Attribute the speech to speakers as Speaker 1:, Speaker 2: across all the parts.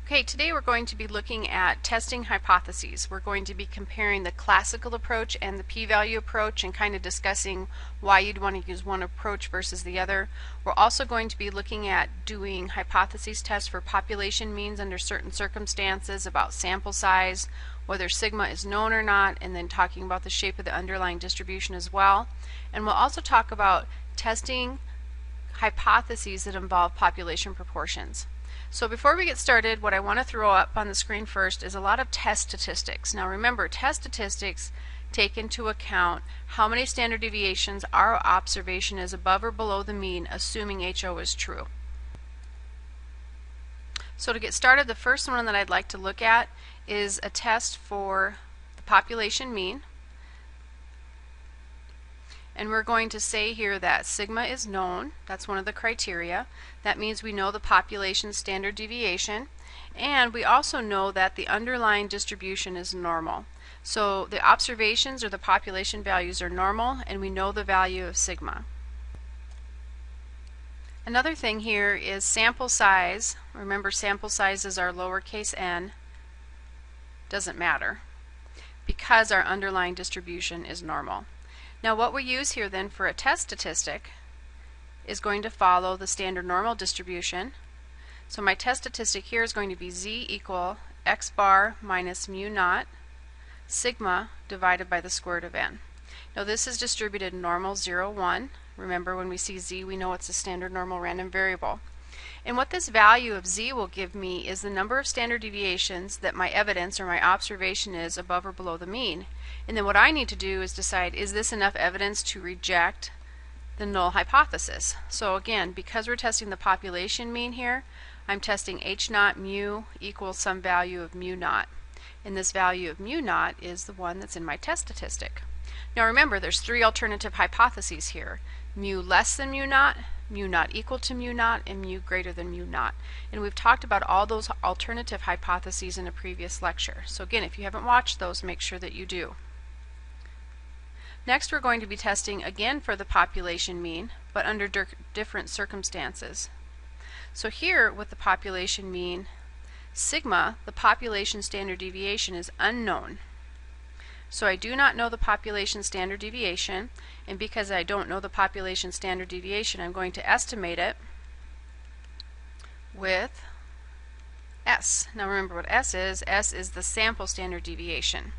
Speaker 1: Okay, today we're going to be looking at testing hypotheses. We're going to be comparing the classical approach and the p-value approach and kind of discussing why you'd want to use one approach versus the other. We're also going to be looking at doing hypotheses tests for population means under certain circumstances, about sample size, whether sigma is known or not, and then talking about the shape of the underlying distribution as well. And we'll also talk about testing hypotheses that involve population proportions. So before we get started, what I want to throw up on the screen first is a lot of test statistics. Now remember, test statistics take into account how many standard deviations our observation is above or below the mean, assuming HO is true. So to get started, the first one that I'd like to look at is a test for the population mean. And we're going to say here that sigma is known. That's one of the criteria. That means we know the population standard deviation, and we also know that the underlying distribution is normal. So the observations or the population values are normal, and we know the value of sigma. Another thing here is sample size. Remember, sample size is our lowercase n. Doesn't matter because our underlying distribution is normal. Now what we use here then for a test statistic is going to follow the standard normal distribution. So my test statistic here is going to be z equal x bar minus mu naught sigma divided by the square root of n. Now this is distributed normal 0, 1. Remember, when we see z, we know it's a standard normal random variable. And what this value of z will give me is the number of standard deviations that my evidence or my observation is above or below the mean. And then what I need to do is decide, is this enough evidence to reject the null hypothesis? So again, because we're testing the population mean here, I'm testing h naught mu equals some value of mu naught. And this value of mu naught is the one that's in my test statistic. Now remember, there's three alternative hypotheses here. Mu less than mu naught equal to mu naught, and mu greater than mu naught. And we've talked about all those alternative hypotheses in a previous lecture. So again, if you haven't watched those, make sure that you do. Next, we're going to be testing again for the population mean, but under different circumstances. So here with the population mean, sigma, the population standard deviation, is unknown. So I do not know the population standard deviation, and because I don't know the population standard deviation, I'm going to estimate it with S. Now remember what S is. S is the sample standard deviation.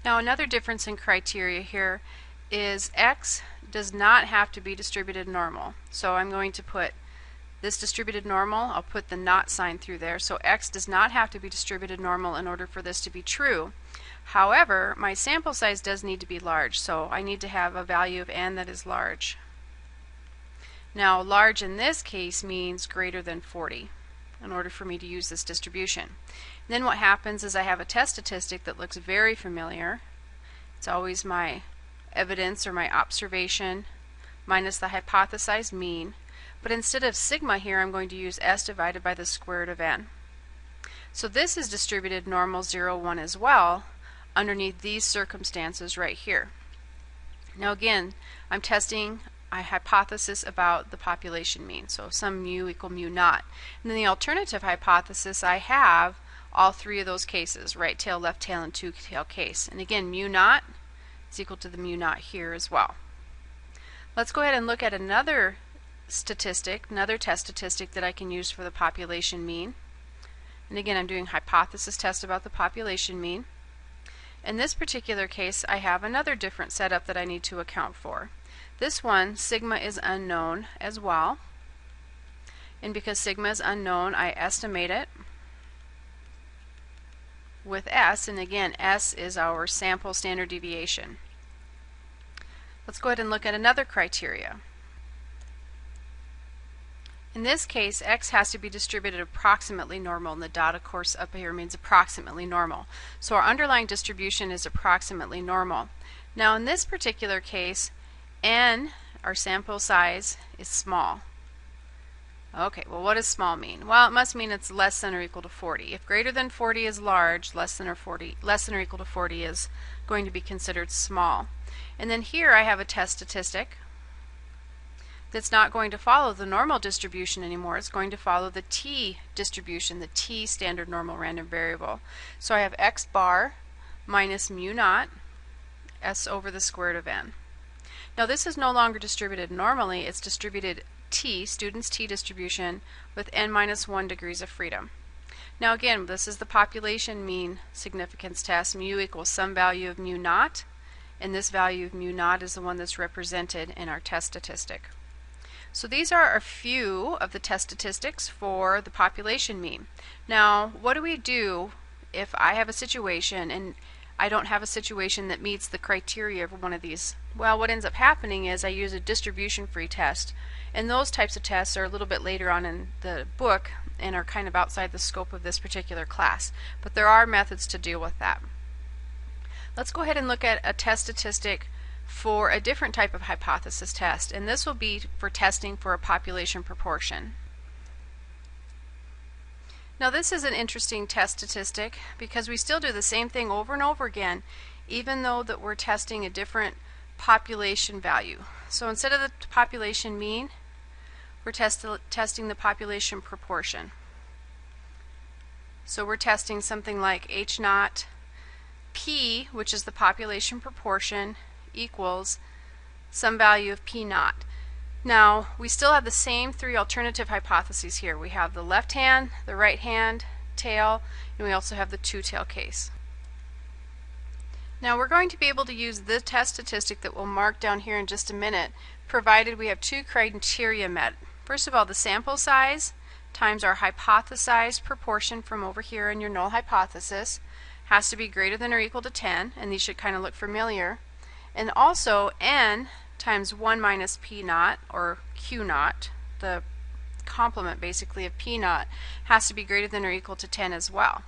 Speaker 1: Now another difference in criteria here is X does not have to be distributed normal. So I'm going to put this distributed normal, I'll put the not sign through there. So X does not have to be distributed normal in order for this to be true. However, my sample size does need to be large, so I need to have a value of n that is large. Now large in this case means greater than 40 in order for me to use this distribution. And then what happens is I have a test statistic that looks very familiar. It's always my evidence or my observation minus the hypothesized mean. But instead of sigma here, I'm going to use s divided by the square root of n. So this is distributed normal 0, 1 as well underneath these circumstances right here. Now again, I'm testing a hypothesis about the population mean, so some mu equal mu naught. And then the alternative hypothesis, I have all three of those cases, right tail, left tail, and two tail case. And again, mu naught is equal to the mu naught here as well. Let's go ahead and look at another statistic, another test statistic that I can use for the population mean. And again, I'm doing hypothesis test about the population mean. In this particular case, I have another different setup that I need to account for. This one, sigma is unknown as well. And because sigma is unknown, I estimate it with S, and again, S is our sample standard deviation. Let's go ahead and look at another criteria. In this case, X has to be distributed approximately normal, and the dot, of course, up here means approximately normal. So our underlying distribution is approximately normal. Now in this particular case, n, our sample size, is small. Okay, well what does small mean? Well, it must mean it's less than or equal to 40. If greater than 40 is large, less than or equal to 40 is going to be considered small. And then here I have a test statistic that's not going to follow the normal distribution anymore. It's going to follow the t distribution, the t standard normal random variable. So I have x bar minus mu naught s over the square root of n. Now this is no longer distributed normally, it's distributed t, student's t distribution, with n minus 1 degrees of freedom. Now again, this is the population mean significance test. Mu equals some value of mu naught, and this value of mu naught is the one that's represented in our test statistic. So these are a few of the test statistics for the population mean. Now, what do we do if I have a situation and I don't have a situation that meets the criteria of one of these? Well, what ends up happening is I use a distribution-free test, and those types of tests are a little bit later on in the book and are kind of outside the scope of this particular class. But there are methods to deal with that. Let's go ahead and look at a test statistic for a different type of hypothesis test, and this will be for testing for a population proportion. Now this is an interesting test statistic because we still do the same thing over and over again, even though that we're testing a different population value. So instead of the population mean, we're testing the population proportion. So we're testing something like H naught P, which is the population proportion, equals some value of P naught. Now we still have the same three alternative hypotheses here. We have the left hand, the right hand tail, and we also have the two-tail case. Now we're going to be able to use the test statistic that we'll mark down here in just a minute, provided we have two criteria met. First of all, the sample size times our hypothesized proportion from over here in your null hypothesis has to be greater than or equal to 10, and these should kind of look familiar. And also n times 1 minus p naught, or q naught, the complement basically of p naught, has to be greater than or equal to 10 as well.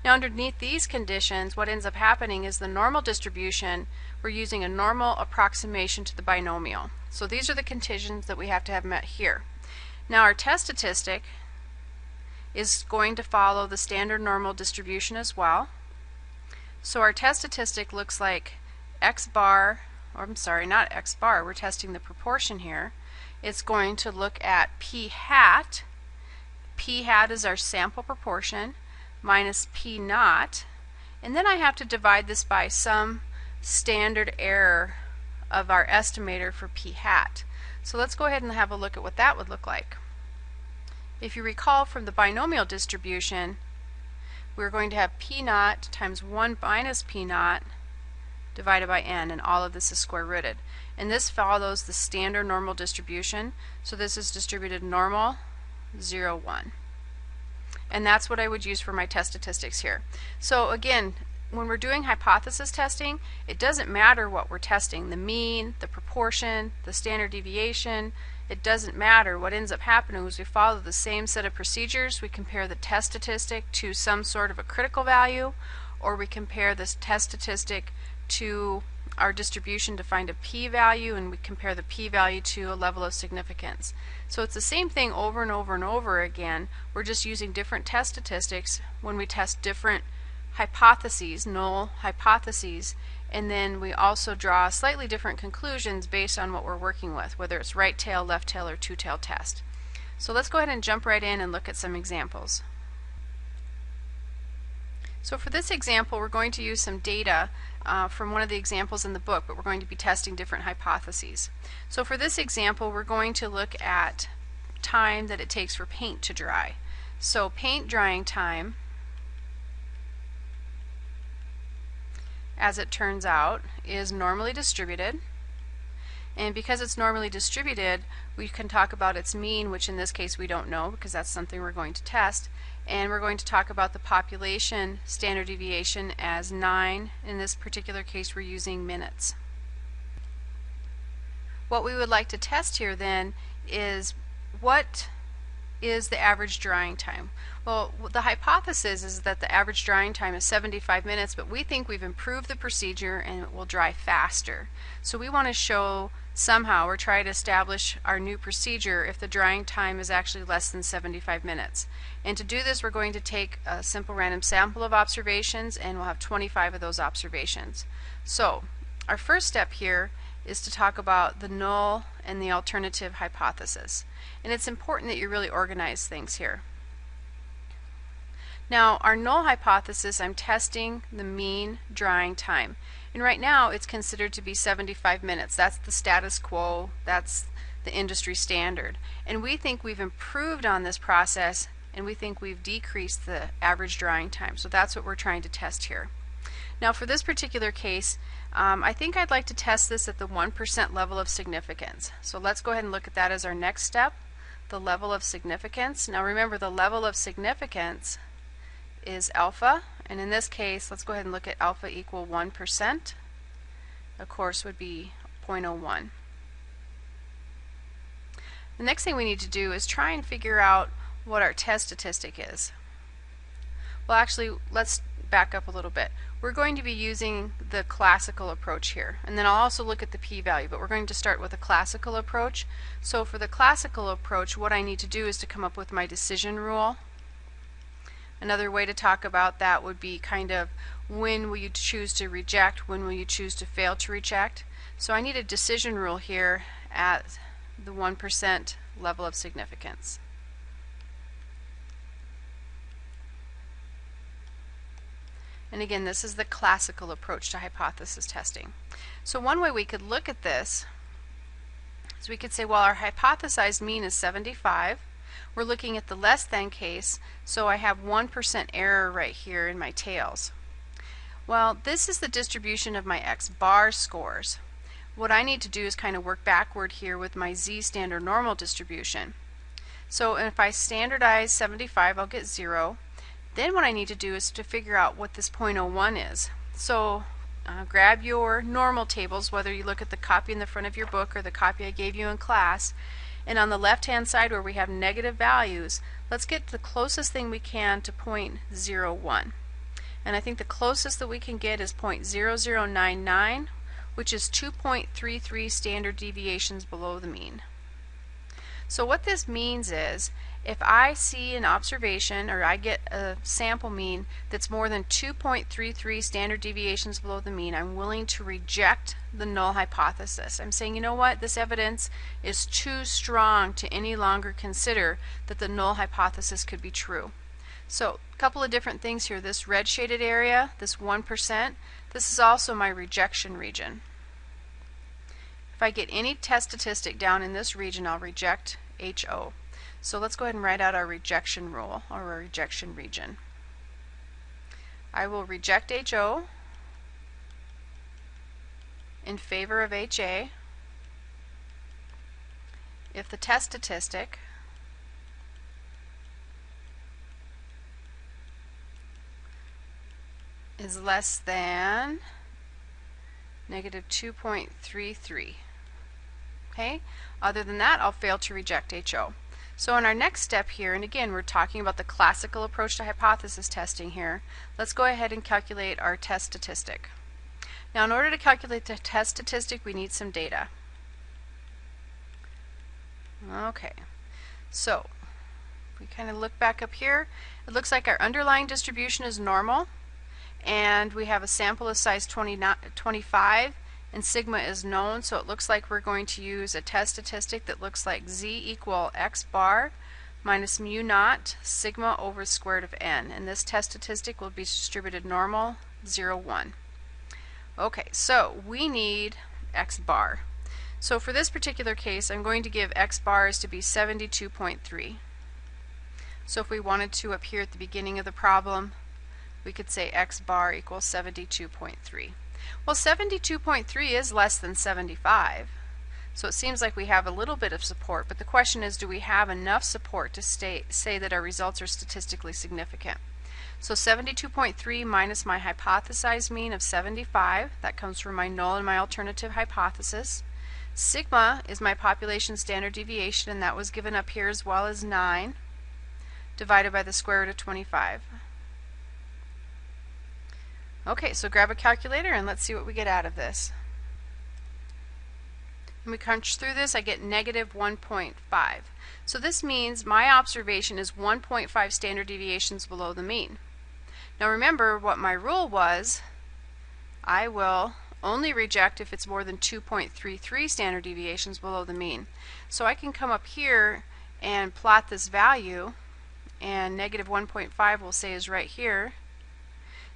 Speaker 1: Now underneath these conditions, what ends up happening is the normal distribution, we're using a normal approximation to the binomial. So these are the conditions that we have to have met here. Now our test statistic is going to follow the standard normal distribution as well. So our test statistic looks like x bar, or I'm sorry, not x bar, we're testing the proportion here. It's going to look at p hat. P hat is our sample proportion minus p naught, and then I have to divide this by some standard error of our estimator for p hat. So let's go ahead and have a look at what that would look like. If you recall from the binomial distribution, we're going to have p naught times 1 minus p naught divided by n, and all of this is square rooted. And this follows the standard normal distribution, so this is distributed normal 0, 1. And that's what I would use for my test statistics here. So again, when we're doing hypothesis testing, it doesn't matter what we're testing, the mean, the proportion, the standard deviation, it doesn't matter. What ends up happening is we follow the same set of procedures. We compare the test statistic to some sort of a critical value, or we compare this test statistic to our distribution to find a p-value, and we compare the p-value to a level of significance. So it's the same thing over and over and over again. We're just using different test statistics when we test different hypotheses, null hypotheses, and then we also draw slightly different conclusions based on what we're working with, whether it's right tail, left tail, or two-tail test. So let's go ahead and jump right in and look at some examples. So for this example, we're going to use some data from one of the examples in the book, but we're going to be testing different hypotheses. So for this example, we're going to look at time that it takes for paint to dry. So paint drying time, as it turns out, is normally distributed. And because it's normally distributed, we can talk about its mean, which in this case we don't know because that's something we're going to test. And we're going to talk about the population standard deviation as 9. In this particular case, we're using minutes. What we would like to test here then is what is the average drying time. Well, the hypothesis is that the average drying time is 75 minutes, but we think we've improved the procedure and it will dry faster. So we want to show somehow, or try to establish our new procedure if the drying time is actually less than 75 minutes. And to do this, we're going to take a simple random sample of observations, and we'll have 25 of those observations. So our first step here is to talk about the null and the alternative hypothesis. And it's important that you really organize things here. Now, our null hypothesis, I'm testing the mean drying time. And right now it's considered to be 75 minutes. That's the status quo. That's the industry standard. And we think we've improved on this process, and we think we've decreased the average drying time. So that's what we're trying to test here. Now, for this particular case, I think I'd like to test this at the 1% level of significance. So let's go ahead and look at that as our next step, the level of significance. Now remember, the level of significance is alpha, and in this case let's go ahead and look at alpha equal 1%. Of course would be 0.01. The next thing we need to do is try and figure out what our test statistic is. Well, actually, let's back up a little bit. We're going to be using the classical approach here, and then I'll also look at the p-value, but we're going to start with a classical approach. So for the classical approach, what I need to do is to come up with my decision rule. Another way to talk about that would be kind of when will you choose to reject, when will you choose to fail to reject. So I need a decision rule here at the 1% level of significance. And again, this is the classical approach to hypothesis testing. So one way we could look at this is we could say, well, our hypothesized mean is 75. We're looking at the less than case, so I have 1% error right here in my tails. Well, this is the distribution of my X bar scores. What I need to do is kind of work backward here with my Z standard normal distribution. So if I standardize 75, I'll get 0. Then what I need to do is to figure out what this 0.01 is. So grab your normal tables, whether you look at the copy in the front of your book or the copy I gave you in class, and on the left hand side where we have negative values, let's get the closest thing we can to 0.01. And I think the closest that we can get is 0.0099, which is 2.33 standard deviations below the mean. So what this means is, if I see an observation, or I get a sample mean that's more than 2.33 standard deviations below the mean, I'm willing to reject the null hypothesis. I'm saying, you know what, this evidence is too strong to any longer consider that the null hypothesis could be true. So a couple of different things here. This red shaded area, this 1%, this is also my rejection region. If I get any test statistic down in this region, I'll reject HO. So let's go ahead and write out our rejection rule, or our rejection region. I will reject HO in favor of HA if the test statistic is less than negative 2.33. Okay? Other than that, I'll fail to reject HO. So in our next step here, and again we're talking about the classical approach to hypothesis testing here, let's go ahead and calculate our test statistic. Now in order to calculate the test statistic, we need some data. Okay, so if we kind of look back up here, it looks like our underlying distribution is normal, and we have a sample of size 25, and sigma is known, so it looks like we're going to use a test statistic that looks like Z equal X bar minus mu naught sigma over the square root of n, and this test statistic will be distributed normal 0, 1. Okay, so we need X bar. So for this particular case, I'm going to give X bars to be 72.3. So if we wanted to up here at the beginning of the problem, we could say X bar equals 72.3. Well, 72.3 is less than 75, so it seems like we have a little bit of support, but the question is, do we have enough support to say that our results are statistically significant? So 72.3 minus my hypothesized mean of 75, that comes from my null and my alternative hypothesis. Sigma is my population standard deviation, and that was given up here as well as 9, divided by the square root of 25. Okay, so grab a calculator and let's see what we get out of this. When we crunch through this, I get negative 1.5. So this means my observation is 1.5 standard deviations below the mean. Now remember what my rule was. I will only reject if it's more than 2.33 standard deviations below the mean. So I can come up here and plot this value, and negative 1.5 we'll say is right here.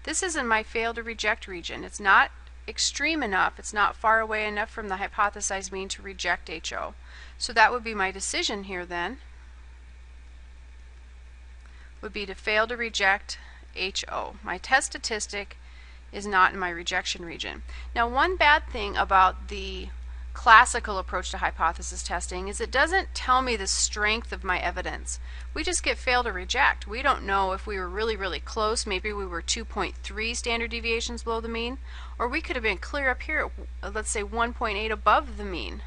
Speaker 1: This is in my fail to reject region. It's not extreme enough, it's not far away enough from the hypothesized mean to reject HO. So that would be my decision here then, would be to fail to reject HO. My test statistic is not in my rejection region. Now, one bad thing about the classical approach to hypothesis testing is it doesn't tell me the strength of my evidence. We just get fail to reject. We don't know if we were really, really close. Maybe we were 2.3 standard deviations below the mean, or we could have been clear up here at, let's say, 1.8 above the mean.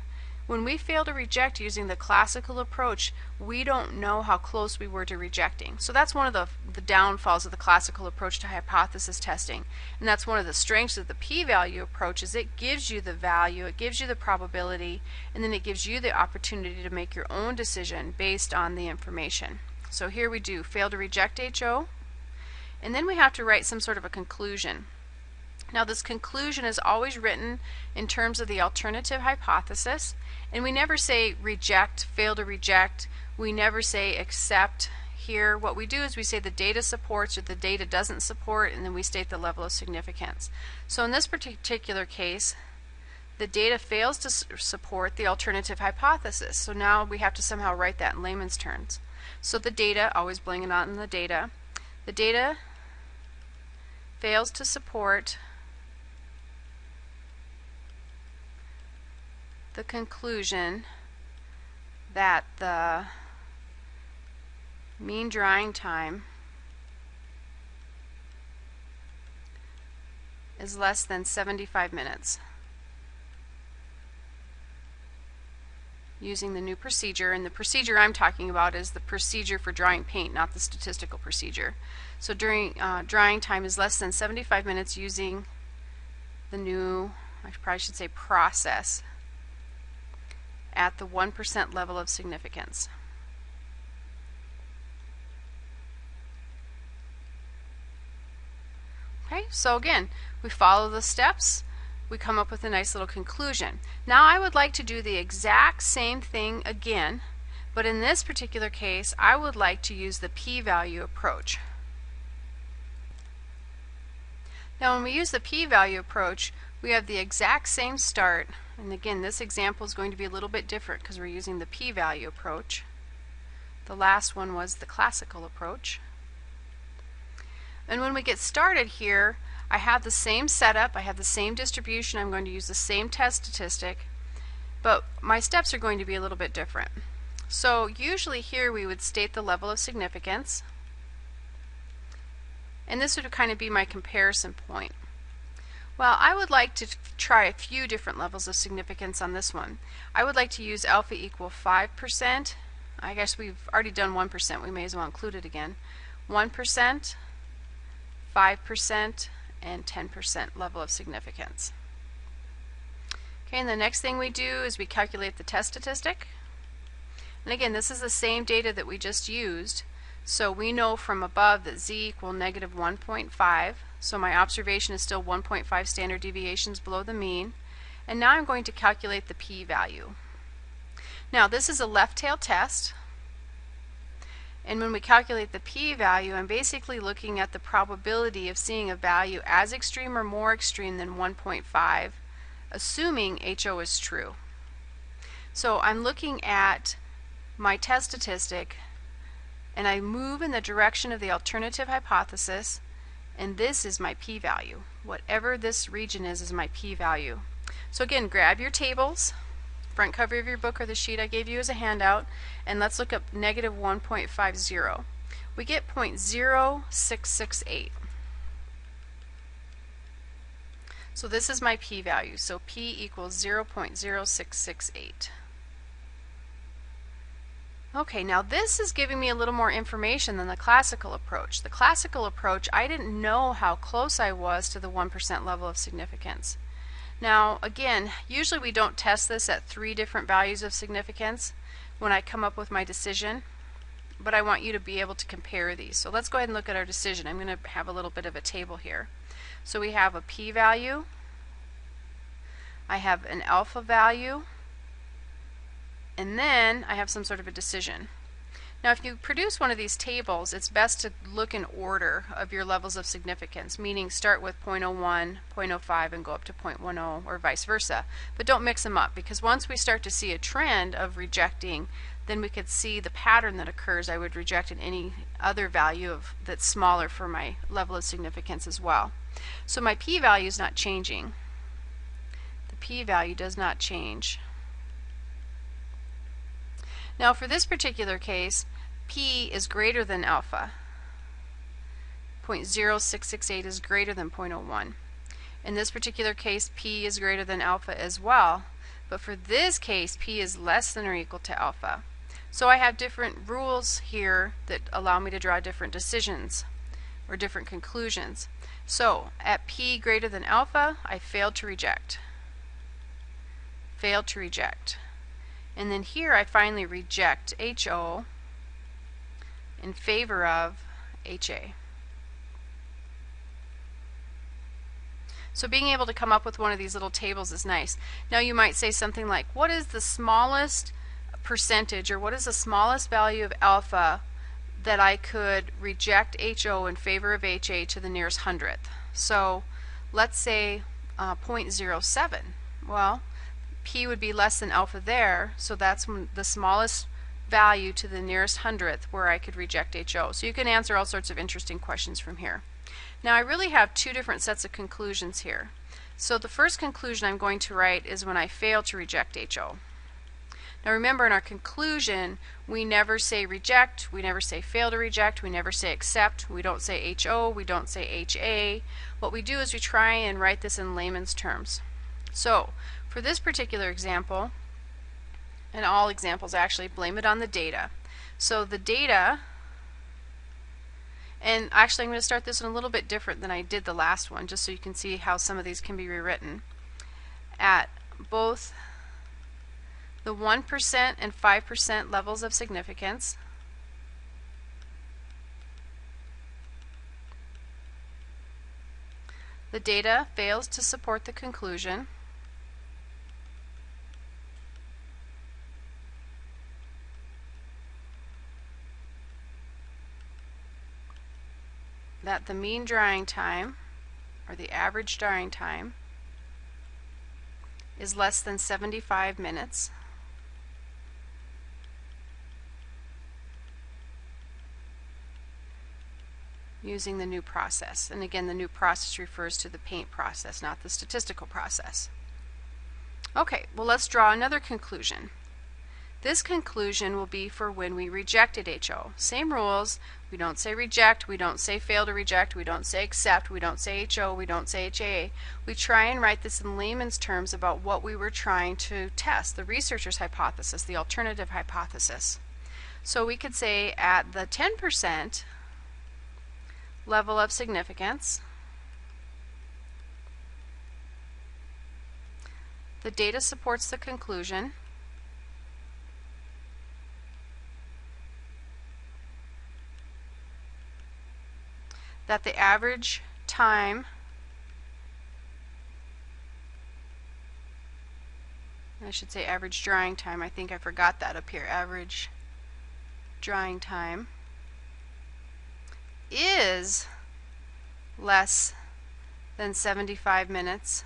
Speaker 1: When we fail to reject using the classical approach, we don't know how close we were to rejecting. So that's one of the downfalls of the classical approach to hypothesis testing. And that's one of the strengths of the p-value approach, is it gives you the value, it gives you the probability, and then it gives you the opportunity to make your own decision based on the information. So here we do fail to reject HO, and then we have to write some sort of a conclusion. Now, this conclusion is always written in terms of the alternative hypothesis, and we never say reject, fail to reject. We never say accept. Here what we do is we say the data supports or the data doesn't support, and then we state the level of significance. So in this particular case, the data fails to support the alternative hypothesis. So now we have to somehow write that in layman's terms. So the data, always bling it on the data fails to support the conclusion that the mean drying time is less than 75 minutes using the new procedure. And the procedure I'm talking about is the procedure for drying paint, not the statistical procedure. So during drying time is less than 75 minutes using the new, I probably should say, process at the 1% level of significance. Okay, so again, we follow the steps, we come up with a nice little conclusion. Now I would like to do the exact same thing again, but in this particular case I would like to use the p-value approach. Now when we use the p-value approach, we have the exact same start, and again this example is going to be a little bit different because we're using the p-value approach. The last one was the classical approach. And when we get started here, I have the same setup, I have the same distribution, I'm going to use the same test statistic, but my steps are going to be a little bit different. So usually here we would state the level of significance, and this would kind of be my comparison point. Well, I would like to try a few different levels of significance on this one. I would like to use alpha equal 5%. I guess we've already done 1%, we may as well include it again. 1%, 5%, and 10% level of significance. Okay, and the next thing we do is we calculate the test statistic. And again, this is the same data that we just used. So we know from above that z equal negative 1.5. So my observation is still 1.5 standard deviations below the mean. And now I'm going to calculate the p-value. Now this is a left tail test. And when we calculate the p-value, I'm basically looking at the probability of seeing a value as extreme or more extreme than 1.5, assuming HO is true. So I'm looking at my test statistic, and I move in the direction of the alternative hypothesis, and this is my p-value. Whatever this region is my p-value. So again, grab your tables, front cover of your book or the sheet I gave you as a handout, and let's look up negative 1.50. We get 0.0668. So this is my p-value. So p equals 0.0668. Okay, now this is giving me a little more information than the classical approach. The classical approach, I didn't know how close I was to the 1% level of significance. Now again, usually we don't test this at 3 different values of significance when I come up with my decision, but I want you to be able to compare these. So let's go ahead and look at our decision. I'm going to have a little bit of a table here. So we have a p-value, I have an alpha value, and then I have some sort of a decision. Now if you produce one of these tables, it's best to look in order of your levels of significance, meaning start with 0.01, 0.05 and go up to 0.10 or vice versa. But don't mix them up, because once we start to see a trend of rejecting, then we could see the pattern that occurs. I would reject in any other value that's smaller for my level of significance as well. So my p-value is not changing. The p-value does not change. Now for this particular case, p is greater than alpha. 0.0668 is greater than 0.01. In this particular case, p is greater than alpha as well, but for this case, p is less than or equal to alpha. So I have different rules here that allow me to draw different decisions or different conclusions. So at p greater than alpha, I failed to reject. Failed to reject. And then here I finally reject HO in favor of HA. So being able to come up with one of these little tables is nice. Now you might say something like, what is the smallest percentage, or what is the smallest value of alpha that I could reject HO in favor of HA to the nearest hundredth? So let's say 0.07. Well, p would be less than alpha there, so that's the smallest value to the nearest hundredth where I could reject HO. So you can answer all sorts of interesting questions from here. Now I really have two different sets of conclusions here. So the first conclusion I'm going to write is when I fail to reject HO. Now remember, in our conclusion, we never say reject, we never say fail to reject, we never say accept, we don't say HO, we don't say HA. What we do is we try and write this in layman's terms. So for this particular example, and all examples actually, blame it on the data. So the data, and actually I'm going to start this one a little bit different than I did the last one, just so you can see how some of these can be rewritten. At both the 1% and 5% levels of significance, the data fails to support the conclusion that the mean drying time, or the average drying time, is less than 75 minutes. Using the new process. And again, the new process refers to the paint process, not the statistical process. Okay, well let's draw another conclusion. This conclusion will be for when we rejected HO. Same rules. We don't say reject, we don't say fail to reject, we don't say accept, we don't say HO, we don't say HA. We try and write this in layman's terms about what we were trying to test, the researcher's hypothesis, the alternative hypothesis. So we could say at the 10% level of significance, the data supports the conclusion that the average time I should say average drying time. I think I forgot that up here. Average drying time is less than 75 minutes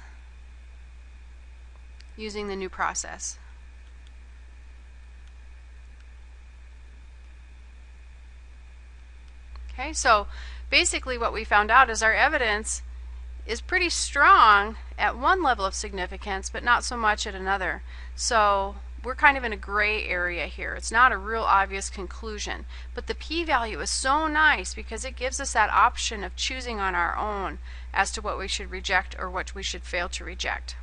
Speaker 1: using the new process. Okay, so basically what we found out is our evidence is pretty strong at one level of significance, but not so much at another. So we're kind of in a gray area here. It's not a real obvious conclusion, but the p-value is so nice because it gives us that option of choosing on our own as to what we should reject or what we should fail to reject.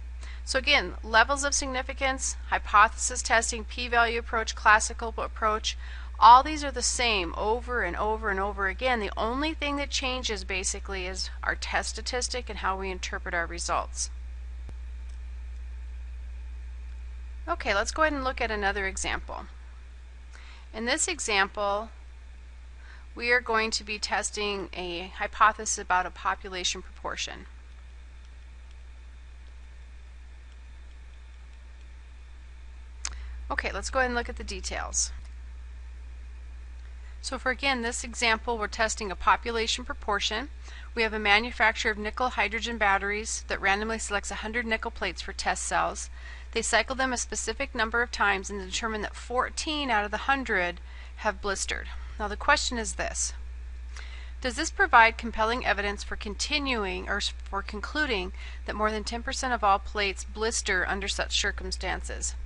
Speaker 1: So again, levels of significance, hypothesis testing, p-value approach, classical approach, all these are the same over and over and over again. The only thing that changes basically is our test statistic and how we interpret our results. Okay, let's go ahead and look at another example. In this example, we are going to be testing a hypothesis about a population proportion. Okay, let's go ahead and look at the details. So for again this example, we're testing a population proportion. We have a manufacturer of nickel hydrogen batteries that randomly selects 100 nickel plates for test cells. They cycle them a specific number of times and determine that 14 out of the 100 have blistered. Now the question is this: does this provide compelling evidence for continuing or for concluding that more than 10% of all plates blister under such circumstances?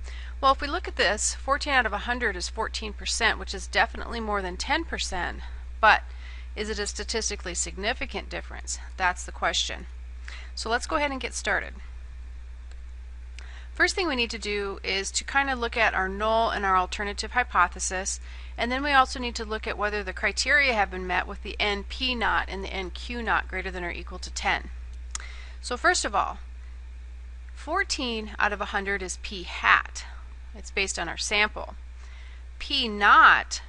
Speaker 1: Well, if we look at this, 14 out of 100 is 14%, which is definitely more than 10%, but is it a statistically significant difference? That's the question. So let's go ahead and get started. First thing we need to do is to kind of look at our null and our alternative hypothesis, and then we also need to look at whether the criteria have been met with the NP naught and the NQ naught greater than or equal to 10. So first of all, 14 out of 100 is P hat. It's based on our sample. P naught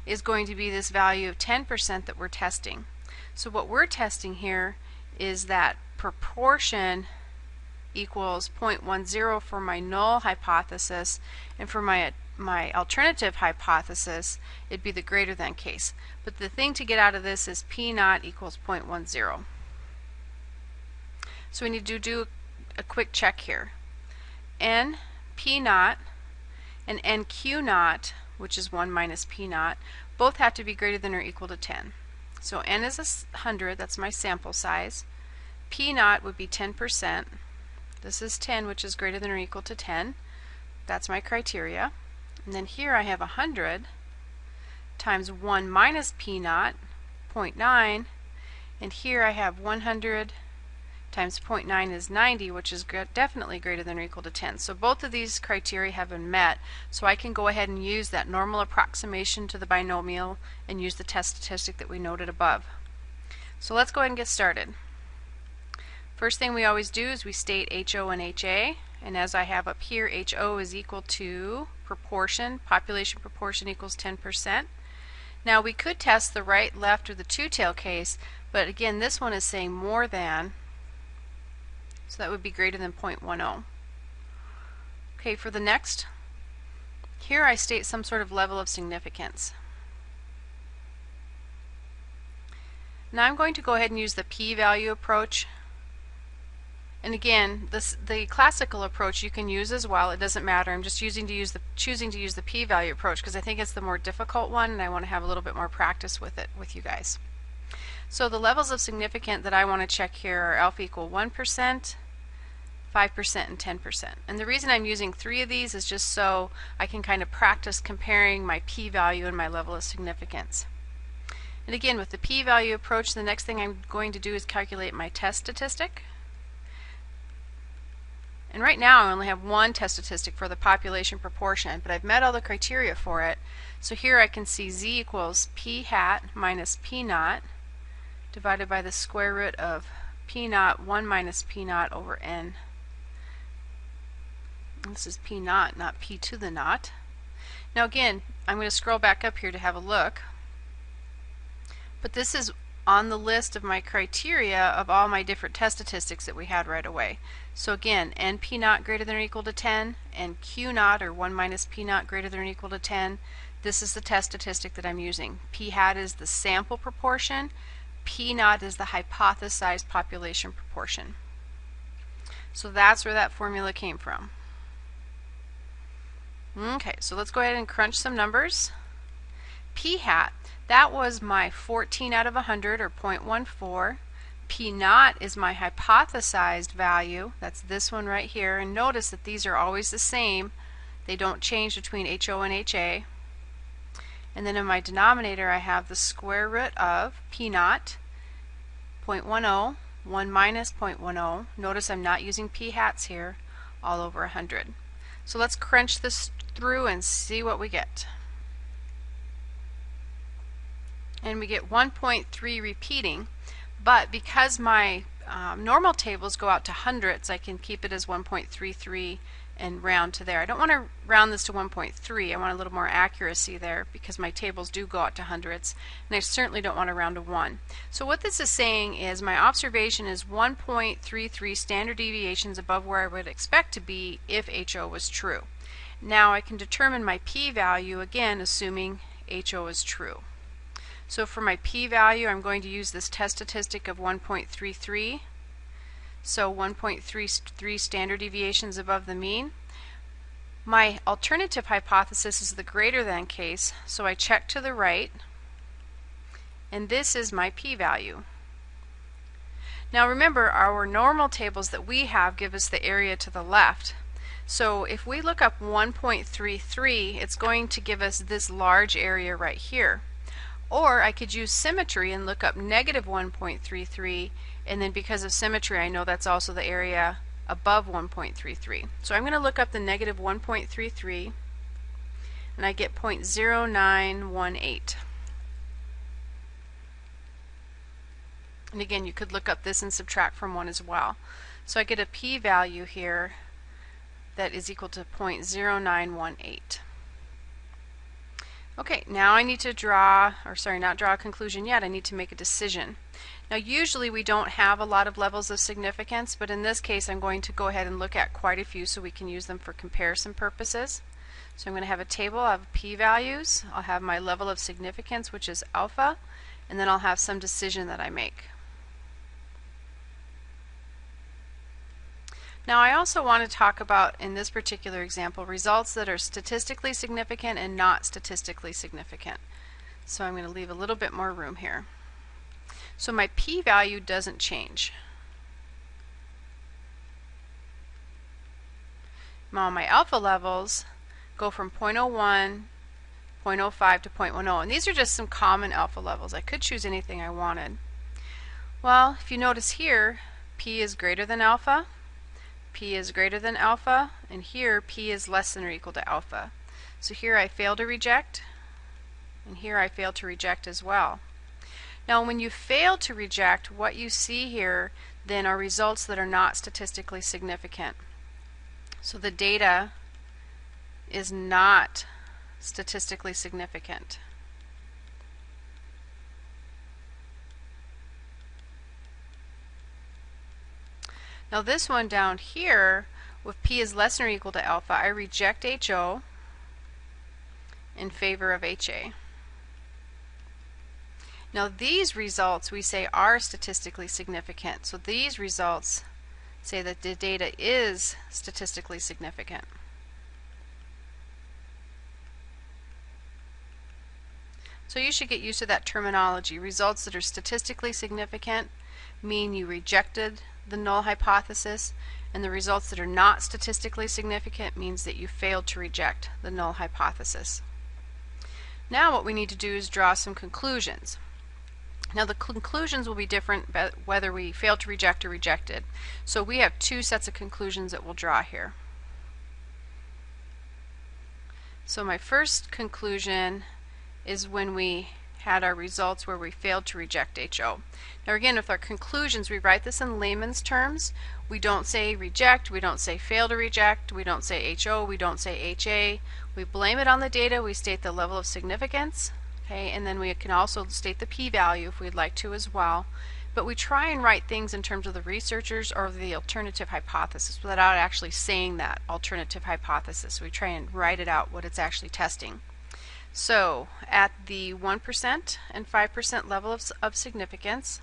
Speaker 1: is going to be this value of 10% that we're testing. So what we're testing here is that proportion equals 0.10 for my null hypothesis, and for my alternative hypothesis it'd be the greater than case. But the thing to get out of this is P naught equals 0.10. So we need to do a quick check here. N P naught and NQ naught, which is 1 minus P naught, both have to be greater than or equal to 10. So N is 100, that's my sample size. P naught would be 10%. This is 10, which is greater than or equal to 10. That's my criteria. And then here I have 100 times 1 minus P naught, 0.9. And here I have 100 times 0.9 is 90, which is definitely greater than or equal to 10. So both of these criteria have been met, so I can go ahead and use that normal approximation to the binomial and use the test statistic that we noted above. So let's go ahead and get started. First thing we always do is we state HO and HA, and as I have up here, HO is equal to proportion, population proportion equals 10%. Now we could test the right, left, or the two-tail case, but again this one is saying more than, so that would be greater than 0.10. Okay, for the next, here I state some sort of level of significance. Now I'm going to go ahead and use the p-value approach. And again, the classical approach you can use as well. It doesn't matter. I'm just choosing to use the p-value approach because I think it's the more difficult one, and I want to have a little bit more practice with it with you guys. So the levels of significance that I want to check here are alpha equal 1%, 5%, and 10%. And the reason I'm using 3 of these is just so I can kind of practice comparing my p-value and my level of significance. And again, with the p-value approach, the next thing I'm going to do is calculate my test statistic. And right now I only have one test statistic for the population proportion, but I've met all the criteria for it. So here I can see z equals p hat minus p naught divided by the square root of p naught 1 minus p naught over n. This is p naught, not p to the naught. Now again, I'm going to scroll back up here to have a look. But this is on the list of my criteria of all my different test statistics that we had right away. So again, NP naught greater than or equal to 10, and Q naught, or 1 minus P naught, greater than or equal to 10. This is the test statistic that I'm using. P hat is the sample proportion, P naught is the hypothesized population proportion. So that's where that formula came from. Okay, so let's go ahead and crunch some numbers. P hat, that was my 14 out of 100, or 0.14. P naught is my hypothesized value. That's this one right here. And notice that these are always the same. They don't change between HO and HA. And then in my denominator I have the square root of P naught, 0.10, 1 minus 0.10. Notice I'm not using P hats here, all over 100. So let's crunch this through and see what we get. And we get 1.3 repeating, but because my normal tables go out to hundreds, I can keep it as 1.33 and round to there. I don't want to round this to 1.3. I want a little more accuracy there because my tables do go out to hundreds, and I certainly don't want to round to 1. So what this is saying is my observation is 1.33 standard deviations above where I would expect to be if HO was true. Now I can determine my p-value, again assuming HO is true. So for my p-value, I'm going to use this test statistic of 1.33. So 1.33 standard deviations above the mean. My alternative hypothesis is the greater than case, so I check to the right, and this is my p-value. Now remember, our normal tables that we have give us the area to the left. So if we look up 1.33, it's going to give us this large area right here. Or I could use symmetry and look up negative 1.33, and then because of symmetry I know that's also the area above 1.33. So I'm going to look up the negative 1.33, and I get 0.0918. And again, you could look up this and subtract from 1 as well. So I get a p-value here that is equal to 0.0918. Okay, now I need to draw, or sorry, not draw a conclusion yet, I need to make a decision. Now usually we don't have a lot of levels of significance, but in this case I'm going to go ahead and look at quite a few so we can use them for comparison purposes. So I'm going to have a table of p-values, I'll have my level of significance, which is alpha, and then I'll have some decision that I make. Now I also want to talk about, in this particular example, results that are statistically significant and not statistically significant. So I'm going to leave a little bit more room here. So my p-value doesn't change. Now my alpha levels go from 0.01, 0.05 to 0.10, and these are just some common alpha levels. I could choose anything I wanted. Well, if you notice here, p is greater than alpha, p is greater than alpha, and here p is less than or equal to alpha. So here I fail to reject, and here I fail to reject as well. Now when you fail to reject, what you see here then are results that are not statistically significant. So the data is not statistically significant. Now this one down here, with p is less than or equal to alpha, I reject HO in favor of HA. Now these results we say are statistically significant. So these results say that the data is statistically significant. So you should get used to that terminology. Results that are statistically significant mean you rejected the null hypothesis, and the results that are not statistically significant means that you failed to reject the null hypothesis. Now what we need to do is draw some conclusions. Now the conclusions will be different whether we failed to reject or rejected. So we have two sets of conclusions that we'll draw here. So my first conclusion is when we had our results where we failed to reject HO. Now again, with our conclusions, we write this in layman's terms. We don't say reject, we don't say fail to reject, we don't say HO, we don't say HA. We blame it on the data, we state the level of significance, okay, and then we can also state the p-value if we'd like to as well. But we try and write things in terms of the researchers or the alternative hypothesis without actually saying that alternative hypothesis. We try and write it out what it's actually testing. So at the 1% and 5% level of significance,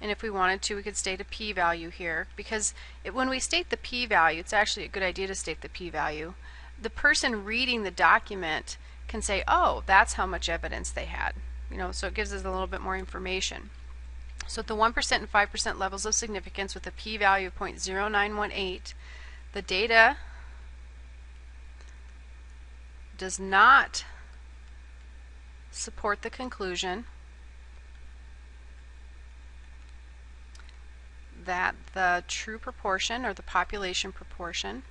Speaker 1: and if we wanted to, we could state a p-value here, because when we state the p-value, it's actually a good idea to state the p-value. The person reading the document can say, oh, that's how much evidence they had. So it gives us a little bit more information. So at the 1% and 5% levels of significance with a p-value of 0.0918, the data does not support the conclusion that the true proportion or the population proportion.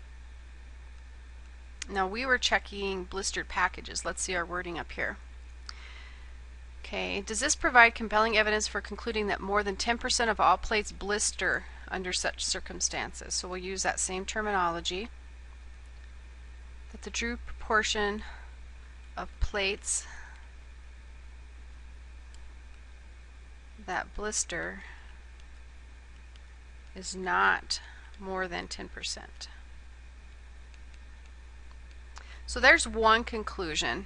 Speaker 1: Now we were checking blistered packages. Let's see our wording up here. Okay, does this provide compelling evidence for concluding that more than 10% of all plates blister under such circumstances? So we'll use that same terminology, that the true proportion of plates that blister is not more than 10%. So there's one conclusion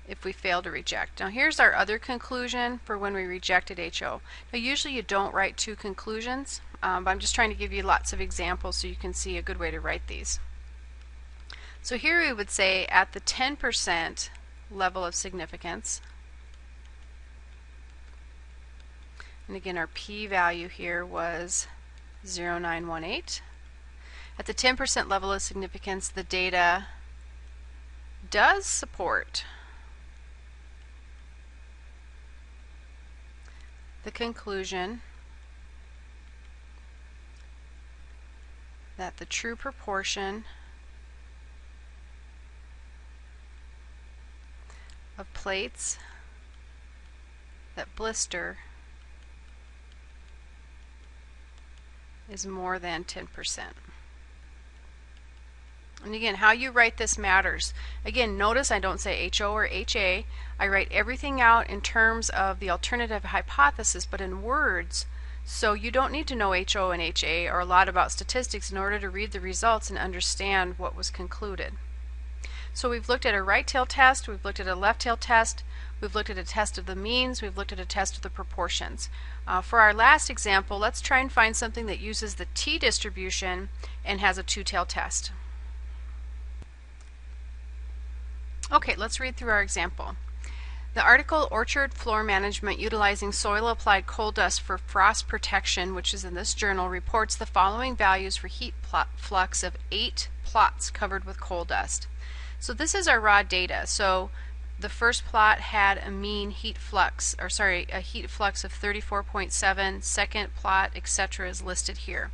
Speaker 1: if we fail to reject. Now here's our other conclusion for when we rejected HO. Now usually you don't write two conclusions, but I'm just trying to give you lots of examples so you can see a good way to write these. So here we would say at the 10% level of significance, and again our p-value here was 0.918. At the 10% level of significance, the data does support the conclusion that the true proportion of plates that blister is more than 10%. And again, how you write this matters. Again, notice I don't say HO or HA. I write everything out in terms of the alternative hypothesis, but in words. So you don't need to know HO and HA or a lot about statistics in order to read the results and understand what was concluded. So we've looked at a right tail test, we've looked at a left tail test, we've looked at a test of the means, we've looked at a test of the proportions. For our last example, let's try and find something that uses the t-distribution and has a two-tail test. Okay, let's read through our example. The article Orchard Floor Management Utilizing Soil Applied Coal Dust for Frost Protection, which is in this journal, reports the following values for heat flux of 8 plots covered with coal dust. So this is our raw data. So the first plot had a mean heat flux, or sorry, a heat flux of 34.7, second plot, etc. is listed here.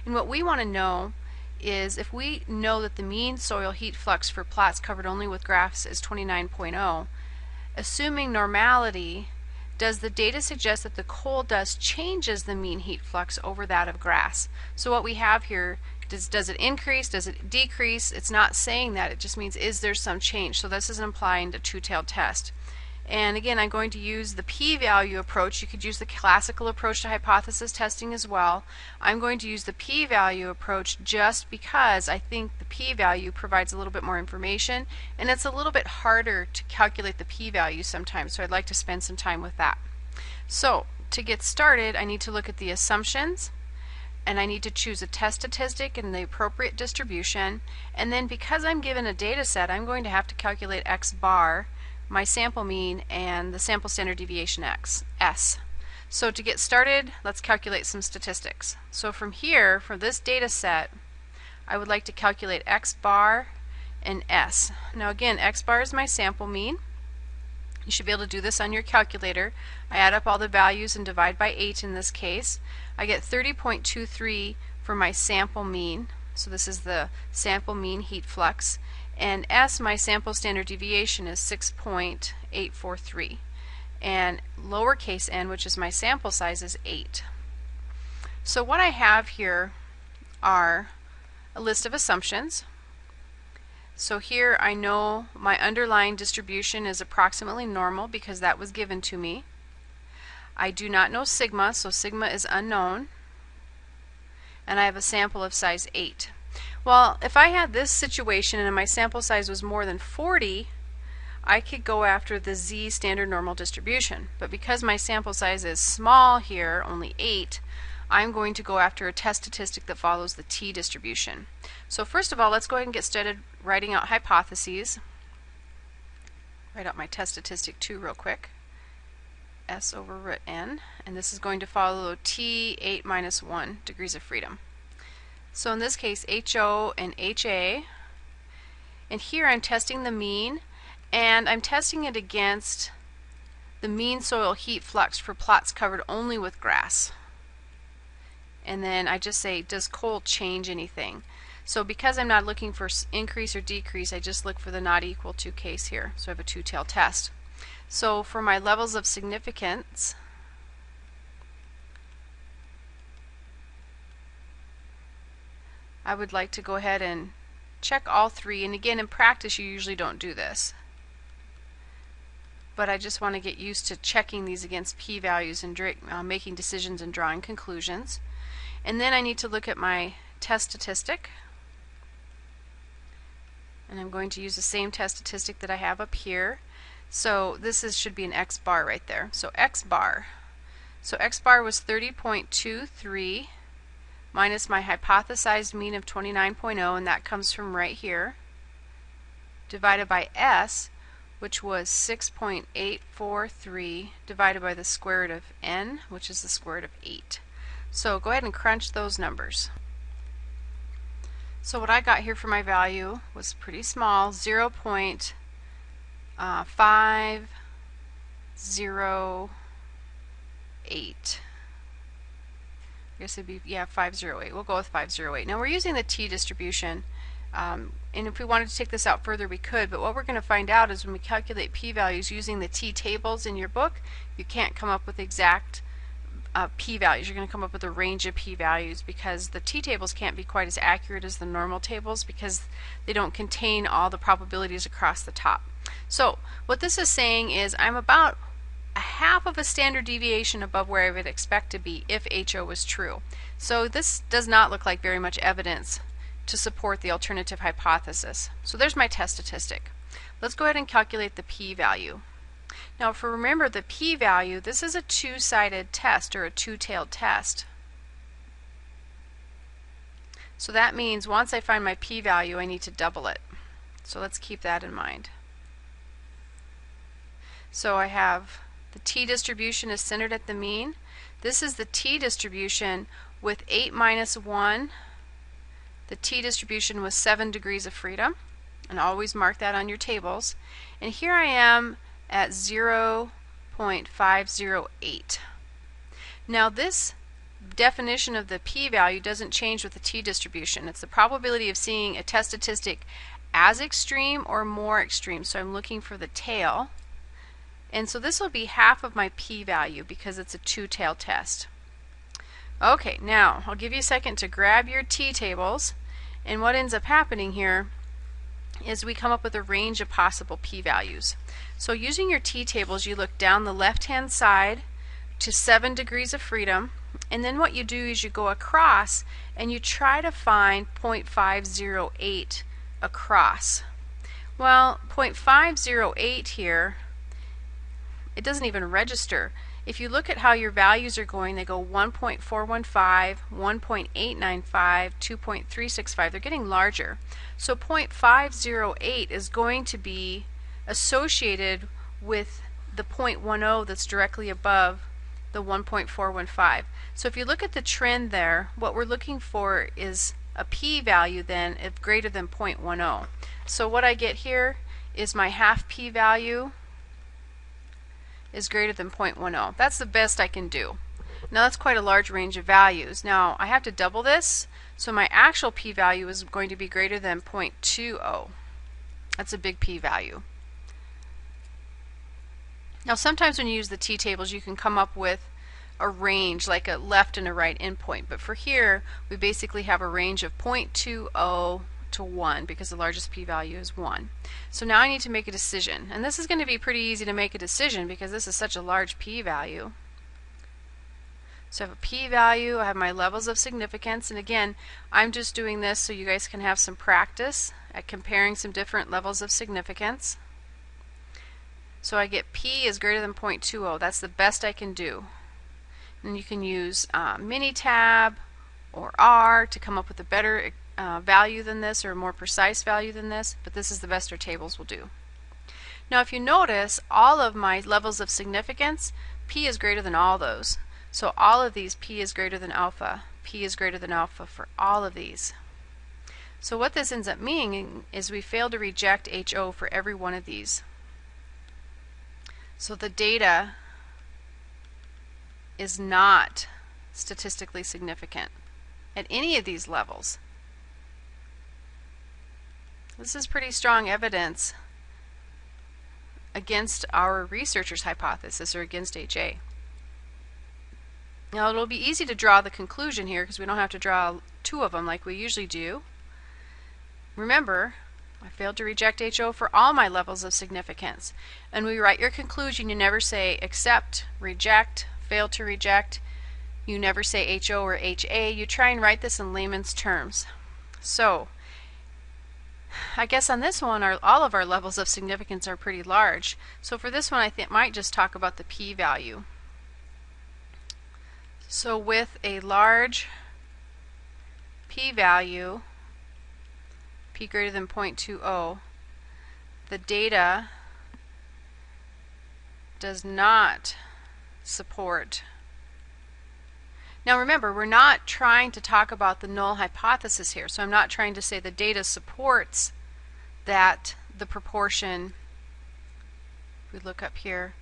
Speaker 1: And what we want to know is if we know that the mean soil heat flux for plots covered only with grass is 29.0, assuming normality, does the data suggest that the coal dust changes the mean heat flux over that of grass? So what we have here, does it increase, does it decrease? It's not saying that, it just means is there some change. So this is implying the two-tailed test. And again, I'm going to use the p-value approach. You could use the classical approach to hypothesis testing as well. I'm going to use the p-value approach just because I think the p-value provides a little bit more information, and it's a little bit harder to calculate the p-value sometimes, so I'd like to spend some time with that. So to get started, I need to look at the assumptions, and I need to choose a test statistic and the appropriate distribution, and then because I'm given a data set, I'm going to have to calculate x bar, my sample mean, and the sample standard deviation S. So to get started, let's calculate some statistics. So from here, for this data set, I would like to calculate x bar and S. Now again, x bar is my sample mean. You should be able to do this on your calculator. I add up all the values and divide by 8 in this case. I get 30.23 for my sample mean. So this is the sample mean heat flux. And S, my sample standard deviation, is 6.843. And lowercase n, which is my sample size, is 8. So what I have here are a list of assumptions. So here I know my underlying distribution is approximately normal because that was given to me. I do not know sigma, so sigma is unknown. And I have a sample of size 8. Well, if I had this situation and my sample size was more than 40, I could go after the z standard normal distribution. But because my sample size is small here, only 8, I'm going to go after a test statistic that follows the t distribution. So first of all, let's go ahead and get started writing out hypotheses. Write out my test statistic 2 real quick. S over root n, and this is going to follow t 8 minus 1 degrees of freedom. So in this case, HO and HA, and here I'm testing the mean, and I'm testing it against the mean soil heat flux for plots covered only with grass. And then I just say, does coal change anything? So because I'm not looking for increase or decrease, I just look for the not equal to case here. So I have a two-tailed test. So for my levels of significance, I would like to go ahead and check all 3, and again in practice you usually don't do this. but I just want to get used to checking these against p-values and making decisions and drawing conclusions. And then I need to look at my test statistic, and I'm going to use the same test statistic that I have up here. So this should be an x bar right there. So x bar. So x bar was 30.23 minus my hypothesized mean of 29.0, and that comes from right here, divided by s, which was 6.843, divided by the square root of n, which is the square root of 8. So go ahead and crunch those numbers. So what I got here for my value was pretty small, 0.508. I guess it'd be, yeah, 508. We'll go with 508. Now we're using the t-distribution, and if we wanted to take this out further we could, but what we're going to find out is when we calculate p-values using the t-tables in your book, you can't come up with exact p-values. You're going to come up with a range of p-values because the t-tables can't be quite as accurate as the normal tables because they don't contain all the probabilities across the top. So what this is saying is I'm about a half of a standard deviation above where I would expect to be if HO was true. So this does not look like very much evidence to support the alternative hypothesis. So there's my test statistic. Let's go ahead and calculate the p-value. Now if we remember the p-value, this is a two-sided test or a two-tailed test. So that means once I find my p-value I need to double it. So let's keep that in mind. So I have the t-distribution is centered at the mean. This is the t-distribution with 8 minus 1. The t-distribution was 7 degrees of freedom, and always mark that on your tables. And here I am at 0.508. Now this definition of the p-value doesn't change with the t-distribution. It's the probability of seeing a test statistic as extreme or more extreme. So I'm looking for the tail. And so this will be half of my p-value because it's a two-tailed test. Okay, now I'll give you a second to grab your t-tables, and what ends up happening here is we come up with a range of possible p-values. So using your t-tables, you look down the left-hand side to 7 degrees of freedom, and then what you do is you go across and you try to find 0.508 across. Well, 0.508 here, it doesn't even register. If you look at how your values are going, they go 1.415, 1.895, 2.365. They're getting larger. So 0.508 is going to be associated with the 0.10 that's directly above the 1.415. So if you look at the trend there, what we're looking for is a p-value then of greater than 0.10. So what I get here is my half p-value is greater than 0.10. That's the best I can do. Now that's quite a large range of values. Now I have to double this, so my actual p-value is going to be greater than 0.20. That's a big p-value. Now sometimes when you use the t-tables you can come up with a range like a left and a right endpoint, but for here we basically have a range of 0.20 to 1 because the largest p-value is 1. So now I need to make a decision, and this is going to be pretty easy to make a decision because this is such a large p-value. So I have a p-value, I have my levels of significance, and again I'm just doing this so you guys can have some practice at comparing some different levels of significance. So I get p is greater than 0.20. That's the best I can do. And you can use Minitab or R to come up with a better value than this or a more precise value than this, but this is the best our tables will do. Now if you notice, all of my levels of significance, p is greater than all those. So all of these, p is greater than alpha. P is greater than alpha for all of these. So what this ends up meaning is we fail to reject HO for every one of these. So the data is not statistically significant at any of these levels. This is pretty strong evidence against our researchers' hypothesis or against HA. Now it'll be easy to draw the conclusion here because we don't have to draw two of them like we usually do. Remember, I failed to reject HO for all my levels of significance. And when you write your conclusion, you never say accept, reject, fail to reject. You never say HO or HA. You try and write this in layman's terms. So I guess on this one, all of our levels of significance are pretty large. So for this one, I think might just talk about the p-value. So with a large p-value, p greater than 0.20, the data does not support. Now remember, we're not trying to talk about the null hypothesis here, so I'm not trying to say the data supports that the proportion, if we look up here,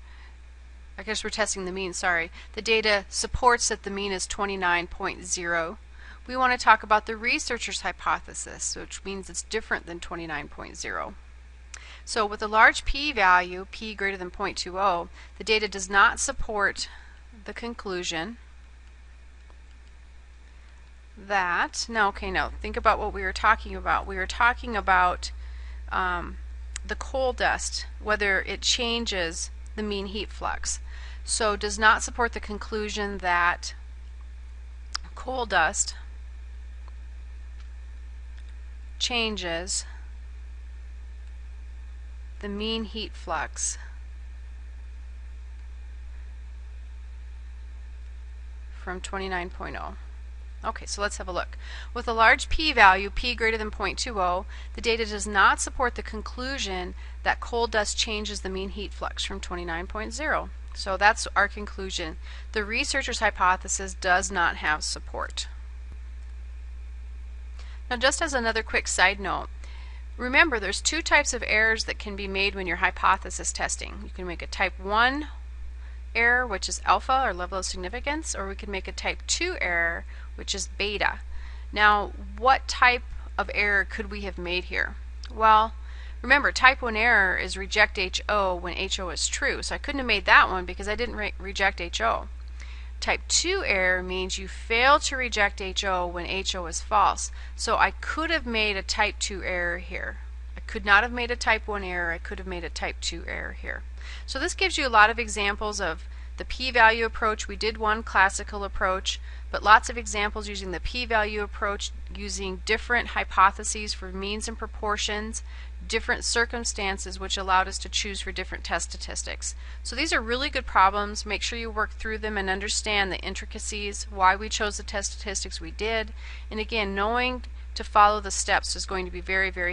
Speaker 1: I guess we're testing the mean, sorry. The data supports that the mean is 29.0. We want to talk about the researcher's hypothesis, which means it's different than 29.0. So with a large p-value, p greater than 0.20, the data does not support the conclusion that, no, think about what we were talking about. We were talking about the coal dust, whether it changes the mean heat flux. So does not support the conclusion that coal dust changes the mean heat flux from 29.0. Okay, so let's have a look. With a large p-value, p greater than 0.20, the data does not support the conclusion that coal dust changes the mean heat flux from 29.0. So that's our conclusion. The researcher's hypothesis does not have support. Now just as another quick side note, remember there's two types of errors that can be made when you're hypothesis testing. You can make a type 1 error, which is alpha, or level of significance, or we can make a type 2 error, which is beta. Now, what type of error could we have made here? Well, remember, type 1 error is reject HO when HO is true, so I couldn't have made that one because I didn't reject HO. Type 2 error means you fail to reject HO when HO is false, so I could have made a type 2 error here. I could not have made a type 1 error, I could have made a type 2 error here. So this gives you a lot of examples of the p-value approach. We did one classical approach, but lots of examples using the p-value approach, using different hypotheses for means and proportions, different circumstances which allowed us to choose for different test statistics. So these are really good problems. Make sure you work through them and understand the intricacies, why we chose the test statistics we did. And again, knowing to follow the steps is going to be very, very